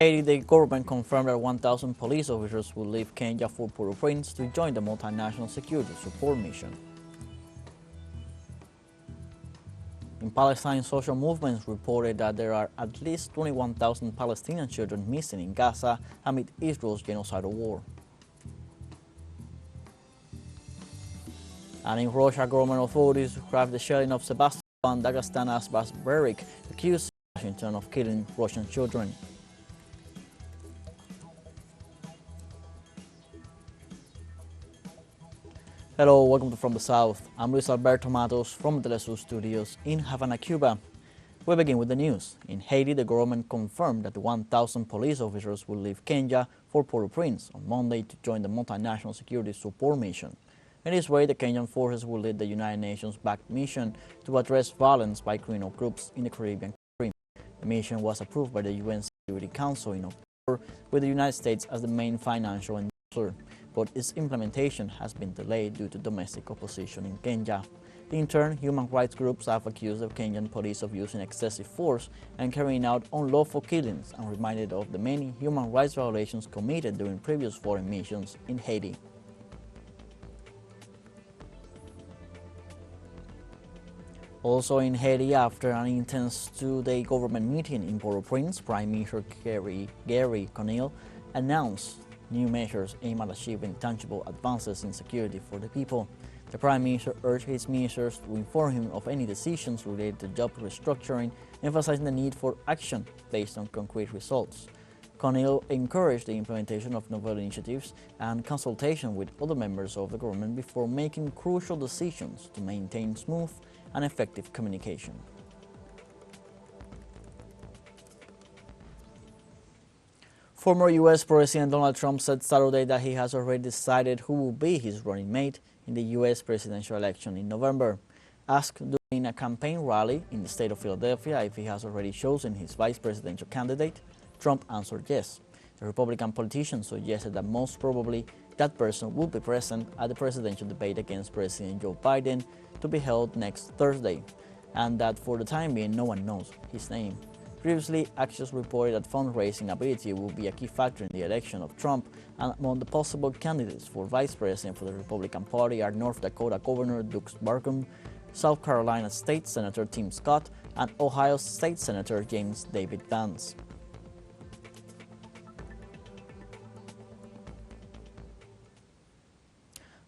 Haiti, the government confirmed that 1,000 police officers will leave Kenya for Port-au-Prince to join the multinational security support mission. In Palestine, social movements reported that there are at least 21,000 Palestinian children missing in Gaza amid Israel's genocidal war. And in Russia, government authorities described the shelling of Sebastopol and Dagestan as barbaric, accusing Washington of killing Russian children. Hello, welcome to From the South. I'm Luis Alberto Matos from the teleSUR studios in Havana, Cuba. We begin with the news. In Haiti, the government confirmed that 1,000 police officers will leave Kenya for Port-au-Prince on Monday to join the multinational security support mission. In this way, the Kenyan forces will lead the United Nations-backed mission to address violence by criminal groups in the Caribbean country. The mission was approved by the UN Security Council in October, with the United States as the main financial endorser, but its implementation has been delayed due to domestic opposition in Kenya. In turn, human rights groups have accused the Kenyan police of using excessive force and carrying out unlawful killings, and reminded of the many human rights violations committed during previous foreign missions in Haiti. Also in Haiti, after an intense two-day government meeting in Port-au-Prince, Prime Minister Gary Conille announced new measures aimed at achieving tangible advances in security for the people. The Prime Minister urged his ministers to inform him of any decisions related to job restructuring, emphasizing the need for action based on concrete results. Conille encouraged the implementation of novel initiatives and consultation with other members of the government before making crucial decisions to maintain smooth and effective communication. Former U.S. President Donald Trump said Saturday that he has already decided who will be his running mate in the U.S. presidential election in November. Asked during a campaign rally in the state of Philadelphia if he has already chosen his vice presidential candidate, Trump answered yes. The Republican politician suggested that most probably that person will be present at the presidential debate against President Joe Biden to be held next Thursday, and that for the time being no one knows his name. Previously, Axios reported that fundraising ability will be a key factor in the election of Trump, and among the possible candidates for vice president for the Republican Party are North Dakota Governor Doug Burgum, South Carolina State Senator Tim Scott, and Ohio State Senator James David Vance.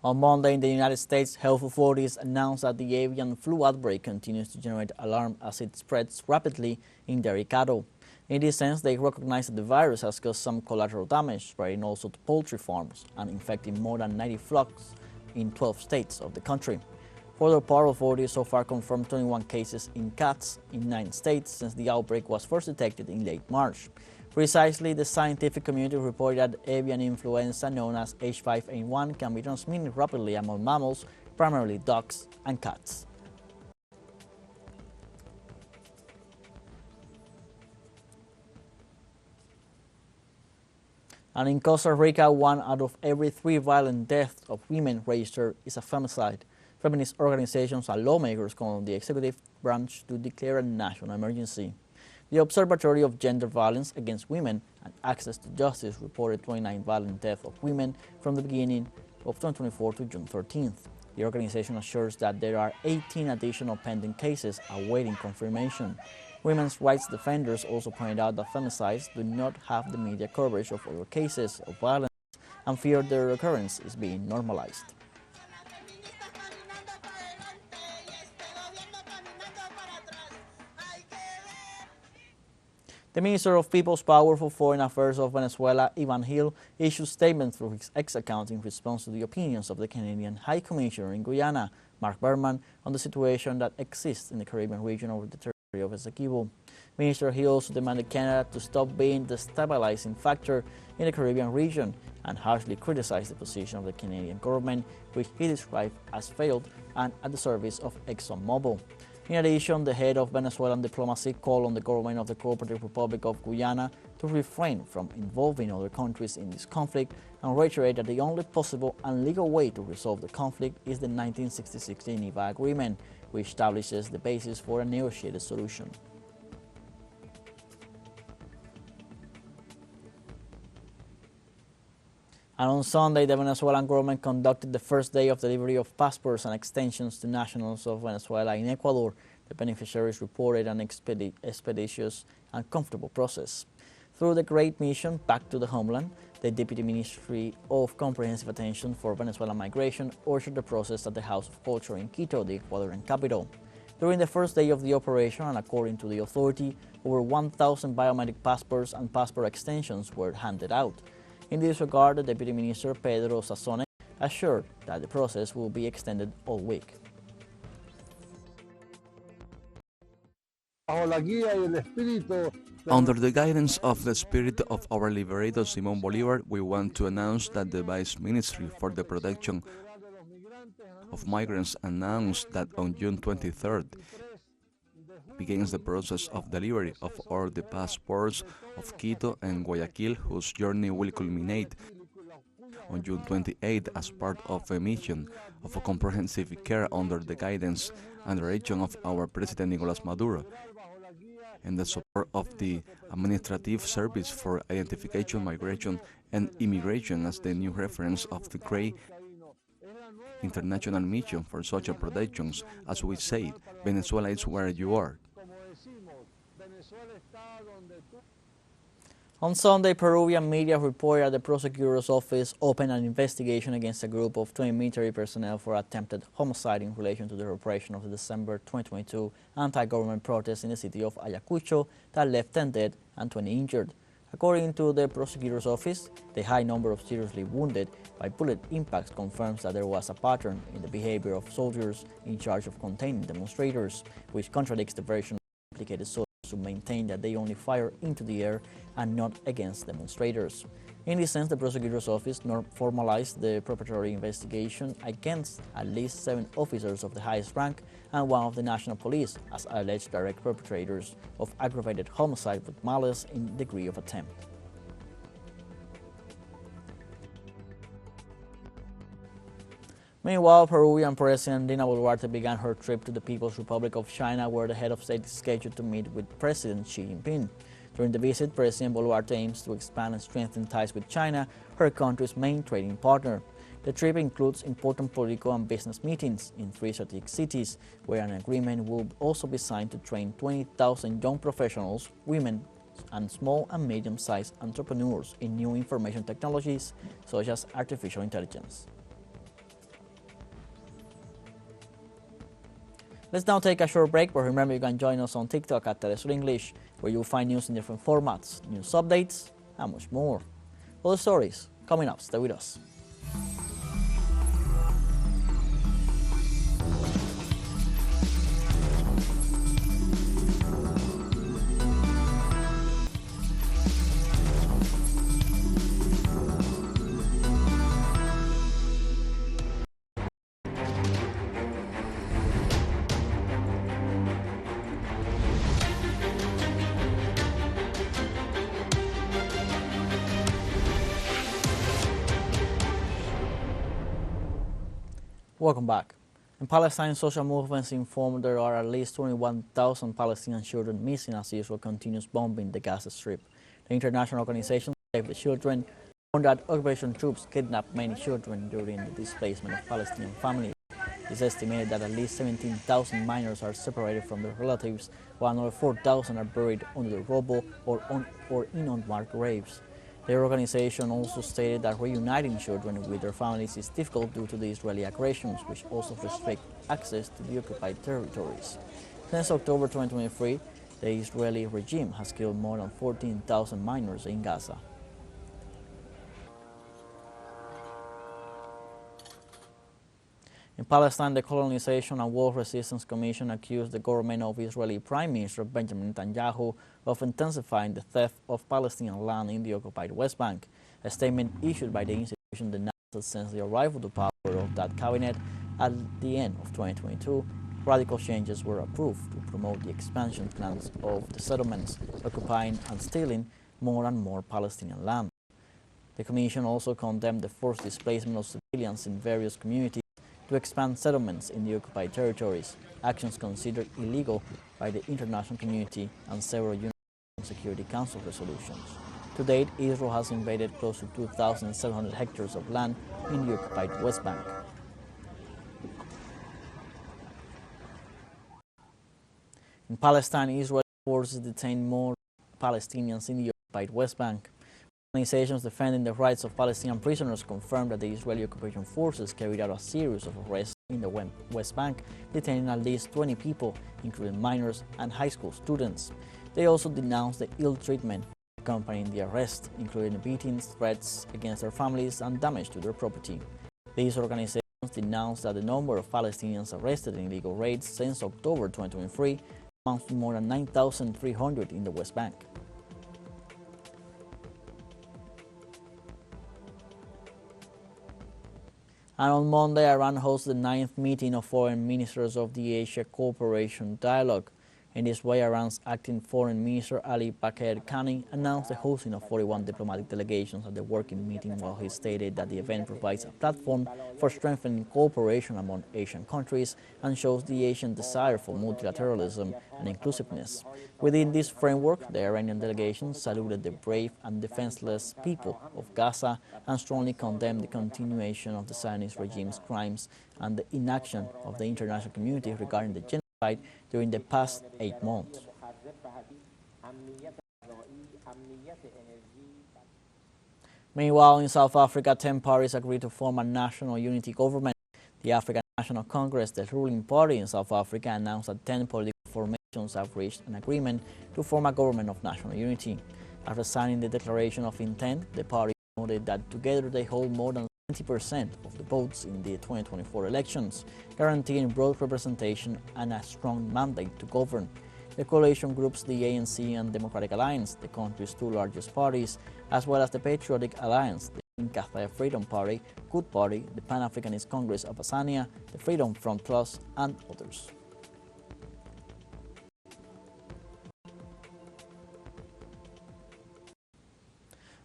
On Monday, in the United States, health authorities announced that the avian flu outbreak continues to generate alarm as it spreads rapidly in dairy cattle. In this sense, they recognize that the virus has caused some collateral damage, spreading also to poultry farms and infecting more than 90 flocks in 12 states of the country. For their part, authorities so far confirmed 21 cases in cats in 9 states since the outbreak was first detected in late March. Precisely, the scientific community reported that avian influenza known as H5N1 can be transmitted rapidly among mammals, primarily dogs and cats. And in Costa Rica, 1 out of every 3 violent deaths of women registered is a femicide. Feminist organizations and lawmakers call on the executive branch to declare a national emergency. The Observatory of Gender Violence Against Women and Access to Justice reported 29 violent deaths of women from the beginning of 2024 to June 13th. The organization assures that there are 18 additional pending cases awaiting confirmation. Women's rights defenders also pointed out that femicides do not have the media coverage of other cases of violence and fear their occurrence is being normalized. The Minister of People's Power for Foreign Affairs of Venezuela, Ivan Hill, issued statements through his X account in response to the opinions of the Canadian High Commissioner in Guyana, Mark Berman, on the situation that exists in the Caribbean region over the territory of Essequibo. Minister Hill also demanded Canada to stop being the stabilizing factor in the Caribbean region and harshly criticized the position of the Canadian government, which he described as failed and at the service of ExxonMobil. In addition, the head of Venezuelan diplomacy called on the government of the Cooperative Republic of Guyana to refrain from involving other countries in this conflict and reiterate that the only possible and legal way to resolve the conflict is the 1966 Geneva Agreement, which establishes the basis for a negotiated solution. And on Sunday, the Venezuelan government conducted the first day of delivery of passports and extensions to nationals of Venezuela in Ecuador. The beneficiaries reported an expeditious and comfortable process. Through the Great Mission Back to the Homeland, the Deputy Ministry of Comprehensive Attention for Venezuelan Migration ordered the process at the House of Culture in Quito, the Ecuadorian capital. During the first day of the operation, and according to the authority, over 1,000 biometric passports and passport extensions were handed out. In this regard, the Deputy Minister, Pedro Sassone, assured that the process will be extended all week. Under the guidance of the spirit of our liberator Simón Bolívar, we want to announce that the Vice Ministry for the Protection of Migrants announced that on June 23rd begins the process of delivery of all the passports of Quito and Guayaquil, whose journey will culminate on June 28 as part of a mission of a comprehensive care under the guidance and direction of our President Nicolás Maduro, and the support of the Administrative Service for Identification, Migration, and Immigration as the new reference of the great international mission for social protections. As we say, Venezuela is where you are. On Sunday, Peruvian media reported that the prosecutor's office opened an investigation against a group of 20 military personnel for attempted homicide in relation to the repression of the December 2022 anti-government protests in the city of Ayacucho that left 10 dead and 20 injured. According to the prosecutor's office, the high number of seriously wounded by bullet impacts confirms that there was a pattern in the behavior of soldiers in charge of containing demonstrators, which contradicts the version of implicated soldiers who maintain that they only fire into the air and not against demonstrators. In this sense, the prosecutor's office formalized the preparatory investigation against at least 7 officers of the highest rank and 1 of the national police as alleged direct perpetrators of aggravated homicide with malice in degree of attempt. Meanwhile, Peruvian President Dina Boluarte began her trip to the People's Republic of China, where the head of state is scheduled to meet with President Xi Jinping. During the visit, President Boluarte aims to expand and strengthen ties with China, her country's main trading partner. The trip includes important political and business meetings in 3 strategic cities, where an agreement will also be signed to train 20,000 young professionals, women, and small and medium-sized entrepreneurs in new information technologies such as artificial intelligence. Let's now take a short break, but remember you can join us on TikTok at teleSUR English, where you'll find news in different formats, news updates, and much more. Other stories coming up. Stay with us. Welcome back. In Palestine, social movements inform there are at least 21,000 Palestinian children missing as Israel continues bombing the Gaza Strip. The international organization Save the Children warned that occupation troops kidnapped many children during the displacement of Palestinian families. It's estimated that at least 17,000 minors are separated from their relatives, while another 4,000 are buried under the rubble or in unmarked graves. Their organization also stated that reuniting children with their families is difficult due to the Israeli aggressions, which also restrict access to the occupied territories. Since October 2023, the Israeli regime has killed more than 14,000 minors in Gaza. In Palestine, the Colonization and War Resistance Commission accused the government of Israeli Prime Minister Benjamin Netanyahu of intensifying the theft of Palestinian land in the occupied West Bank. A statement issued by the institution denounced that since the arrival to power of that cabinet at the end of 2022, radical changes were approved to promote the expansion plans of the settlements, occupying and stealing more and more Palestinian land. The Commission also condemned the forced displacement of civilians in various communities to expand settlements in the occupied territories, actions considered illegal by the international community and several United Nations Security Council resolutions. To date, Israel has invaded close to 2,700 hectares of land in the occupied West Bank. In Palestine, Israeli forces detained more Palestinians in the occupied West Bank. Organizations defending the rights of Palestinian prisoners confirmed that the Israeli occupation forces carried out a series of arrests in the West Bank, detaining at least 20 people, including minors and high school students. They also denounced the ill treatment accompanying the arrest, including beatings, threats against their families, and damage to their property. These organizations denounced that the number of Palestinians arrested in illegal raids since October 2023 amounts to more than 9,300 in the West Bank. And on Monday, Iran hosted the 9th meeting of foreign ministers of the Asia Cooperation Dialogue. In this way, Iran's acting foreign minister Ali Baker Khani announced the hosting of 41 diplomatic delegations at the working meeting, while he stated that the event provides a platform for strengthening cooperation among Asian countries and shows the Asian desire for multilateralism and inclusiveness. Within this framework, the Iranian delegation saluted the brave and defenseless people of Gaza and strongly condemned the continuation of the Zionist regime's crimes and the inaction of the international community regarding the genocide during the past 8 months. Meanwhile, in South Africa, 10 parties agreed to form a national unity government. The African National Congress, the ruling party in South Africa, announced that 10 political formations have reached an agreement to form a government of national unity. After signing the declaration of intent, the party noted that together they hold more than 20% of the votes in the 2024 elections, guaranteeing broad representation and a strong mandate to govern. The coalition groups the ANC and Democratic Alliance, the country's two largest parties, as well as the Patriotic Alliance, the Inkatha Freedom Party, Good Party, the Pan-Africanist Congress of Azania, the Freedom Front Plus, and others.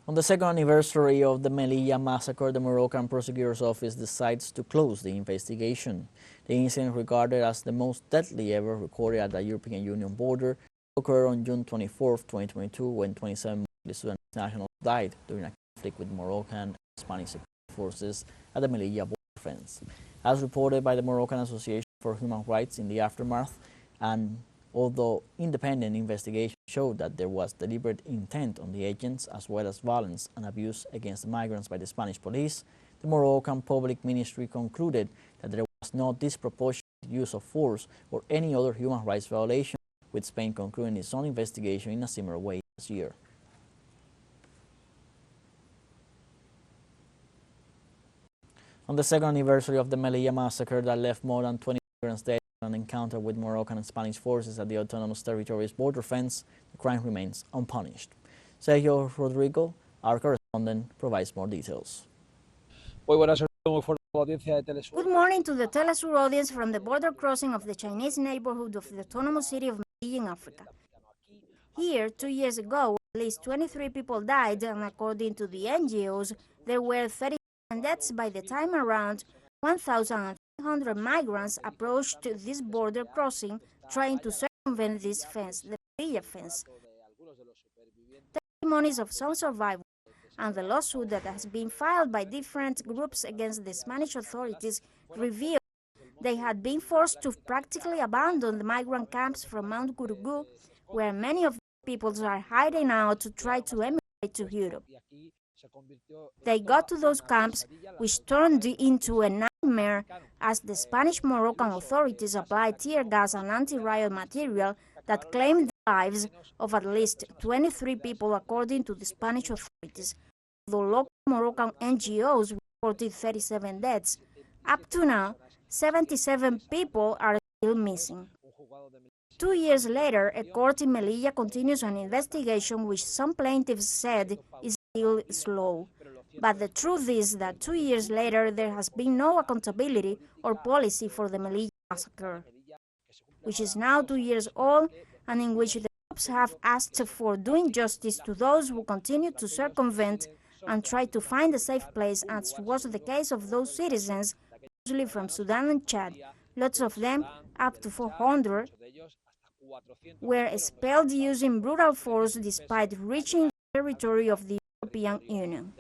On the second anniversary of the Melilla massacre, the Moroccan prosecutor's office decides to close the investigation. The incident, regarded as the most deadly ever recorded at the European Union border, occurred on June 24, 2022, when 27 Sudanese nationals died during a conflict with Moroccan and Spanish security forces at the Melilla border fence. As reported by the Moroccan Association for Human Rights in the aftermath, and although independent investigation showed that there was deliberate intent on the agents as well as violence and abuse against migrants by the Spanish police, the Moroccan Public Ministry concluded that there was no disproportionate use of force or any other human rights violation, with Spain concluding its own investigation in a similar way this year. On the second anniversary of the Melilla massacre that left more than 20 migrants dead, an encounter with Moroccan and Spanish forces at the autonomous territories border fence, the crime remains unpunished. Sergio Rodrigo, our correspondent, provides more details. Good morning to the teleSUR audience from the border crossing of the Chinese neighborhood of the autonomous city of Melilla in Africa. Here, 2 years ago, at least 23 people died, and according to the NGOs, there were 37 deaths by the time around 1,300 migrants approached this border crossing trying to circumvent this fence, the Melilla fence. Testimonies of some survivors and the lawsuit that has been filed by different groups against the Spanish authorities reveal they had been forced to practically abandon the migrant camps from Mount Gurugu, where many of the peoples are hiding out to try to emigrate to Europe. They got to those camps, which turned into a nightmare as the Spanish-Moroccan authorities applied tear gas and anti-riot material that claimed the lives of at least 23 people, according to the Spanish authorities, though local Moroccan NGOs reported 37 deaths. Up to now, 77 people are still missing. 2 years later, a court in Melilla continues an investigation which some plaintiffs said is still slow. But the truth is that 2 years later, there has been no accountability or policy for the Melilla massacre, which is now 2 years old, and in which the groups have asked for doing justice to those who continue to circumvent and try to find a safe place, as was the case of those citizens, usually from Sudan and Chad. Lots of them, up to 400, were expelled using brutal force despite reaching territory of the European Union.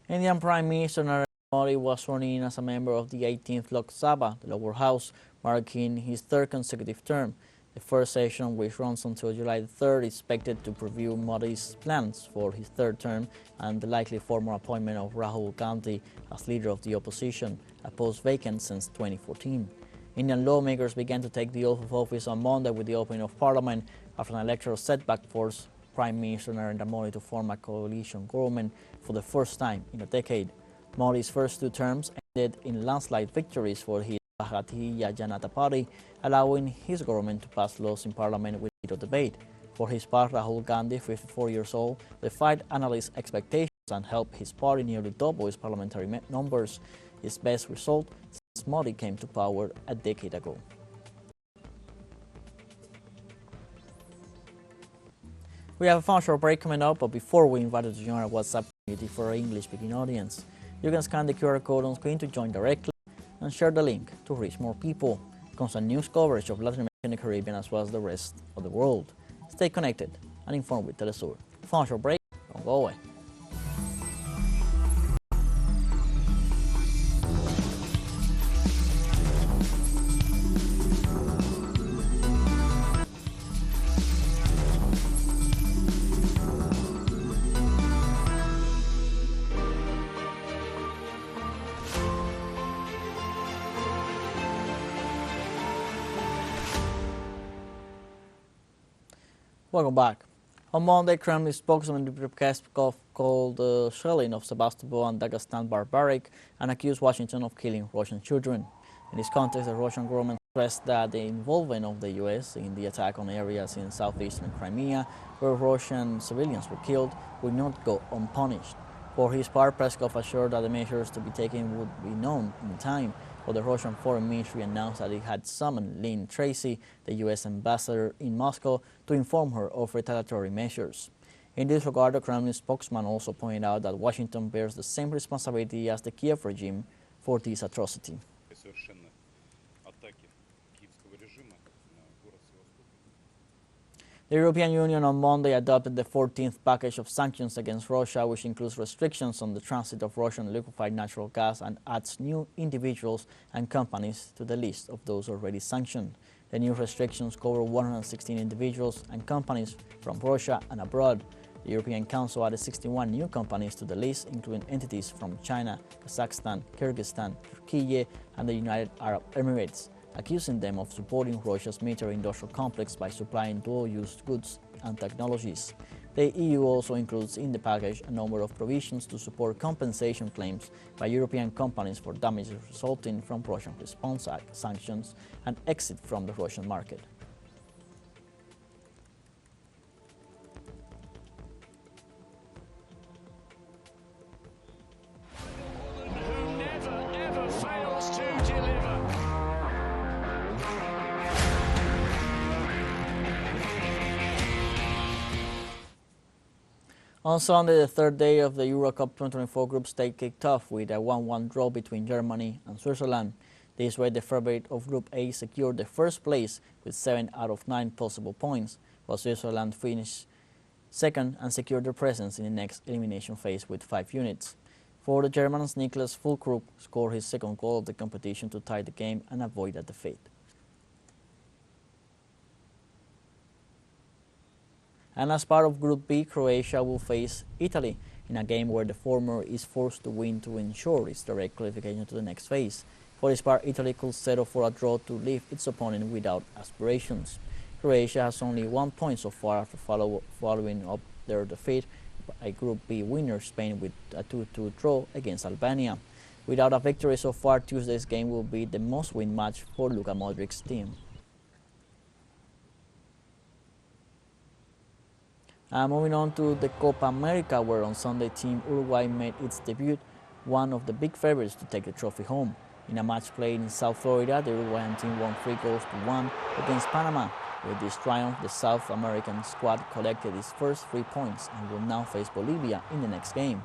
Indian Prime Minister Narendra Modi was sworn in as a member of the 18th Lok Sabha, the lower house, marking his third consecutive term. The first session, which runs until July 3rd, is expected to preview Modi's plans for his third term and the likely formal appointment of Rahul Gandhi as leader of the opposition, a post vacant since 2014. Indian lawmakers began to take the oath of office on Monday with the opening of Parliament after an electoral setback forced Prime Minister Narendra Modi to form a coalition government for the first time in a decade. Modi's first two terms ended in landslide victories for his Bharatiya Janata Party, allowing his government to pass laws in Parliament with little debate. For his part, Rahul Gandhi, 54 years old, defied analysts' expectations and helped his party nearly double its parliamentary numbers, his best result since Modi came to power a decade ago. We have a fun short break coming up, but before we invite you to join our WhatsApp community for our English-speaking audience, you can scan the QR code on screen to join directly and share the link to reach more people. Constant news coverage of Latin America and the Caribbean as well as the rest of the world. Stay connected and informed with teleSUR. Fun short break, don't go away. Welcome back. On Monday, Kremlin spokesman Dmitry Peskov called the shelling of Sebastopol and Dagestan barbaric and accused Washington of killing Russian children. In this context, the Russian government stressed that the involvement of the U.S. in the attack on areas in southeastern Crimea, where Russian civilians were killed, would not go unpunished. For his part, Peskov assured that the measures to be taken would be known in time, but the Russian Foreign Ministry announced that it had summoned Lynn Tracy, the U.S. ambassador in Moscow, to inform her of retaliatory measures. In this regard, the Kremlin spokesman also pointed out that Washington bears the same responsibility as the Kiev regime for this atrocity. The European Union on Monday adopted the 14th package of sanctions against Russia, which includes restrictions on the transit of Russian liquefied natural gas and adds new individuals and companies to the list of those already sanctioned. The new restrictions cover 116 individuals and companies from Russia and abroad. The European Council added 61 new companies to the list, including entities from China, Kazakhstan, Kyrgyzstan, Turkey, and the United Arab Emirates, accusing them of supporting Russia's military-industrial complex by supplying dual-use goods and technologies. The EU also includes in the package a number of provisions to support compensation claims by European companies for damages resulting from Russian response sanctions and exit from the Russian market. On Sunday, the third day of the Euro Cup 2024 group stage kicked off with a 1-1 draw between Germany and Switzerland. This way, the favorite of Group A secured the first place with 7 out of 9 possible points, while Switzerland finished second and secured their presence in the next elimination phase with 5 units. For the Germans, Niklas Füllkrug scored his second goal of the competition to tie the game and avoid a defeat. And as part of Group B, Croatia will face Italy in a game where the former is forced to win to ensure its direct qualification to the next phase. For its part, Italy could settle for a draw to leave its opponent without aspirations. Croatia has only 1 point so far after following up their defeat by Group B winner Spain with a 2-2 draw against Albania. Without a victory so far, Tuesday's game will be the must-win match for Luka Modric's team. Moving on to the Copa America, where on Sunday Team Uruguay made its debut, one of the big favorites to take the trophy home. In a match played in South Florida, the Uruguayan team won 3-1 against Panama. With this triumph, the South American squad collected its first 3 points and will now face Bolivia in the next game.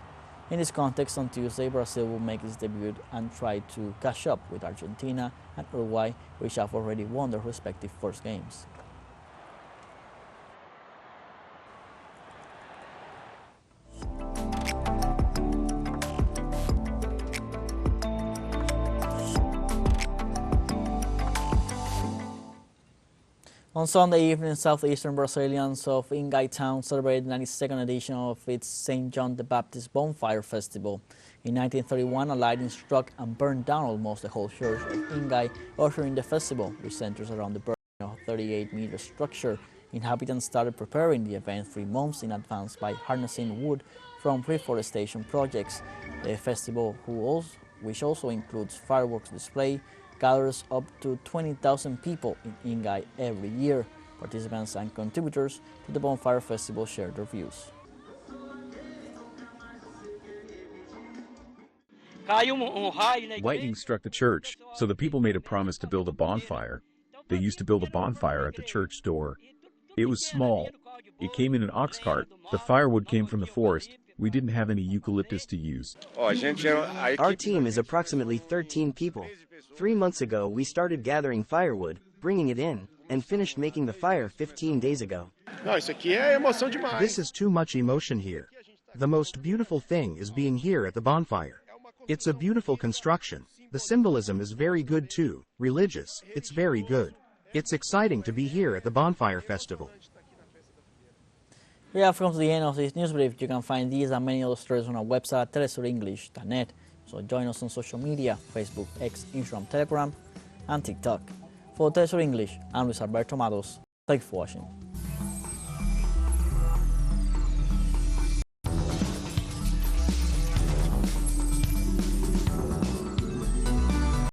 In this context, on Tuesday, Brazil will make its debut and try to catch up with Argentina and Uruguay, which have already won their respective first games. On Sunday evening, southeastern Brazilians of Ingai town celebrated the 92nd edition of its St. John the Baptist Bonfire Festival. In 1931, a lightning struck and burned down almost the whole church of Ingai, ushering the festival, which centers around the burning of a 38-meter structure. Inhabitants started preparing the event 3 months in advance by harnessing wood from reforestation projects. The festival, which also includes fireworks display, gathers up to 20,000 people in Ingai every year. Participants and contributors to the Bonfire Festival share their views. Lightning struck the church, so the people made a promise to build a bonfire. They used to build a bonfire at the church door. It was small. It came in an ox cart. The firewood came from the forest. We didn't have any eucalyptus to use. Our team is approximately 13 people. 3 months ago, we started gathering firewood, bringing it in, and finished making the fire 15 days ago. This is too much emotion here. The most beautiful thing is being here at the bonfire. It's a beautiful construction. The symbolism is very good too. Religious, it's very good. It's exciting to be here at the Bonfire Festival. We have come to the end of this news brief. You can find these and many other stories on our website, telesurenglish.net. So join us on social media, Facebook, X, Instagram, Telegram, and TikTok. For TeleSUR English, I'm Luis Alberto Matos. Thanks for watching.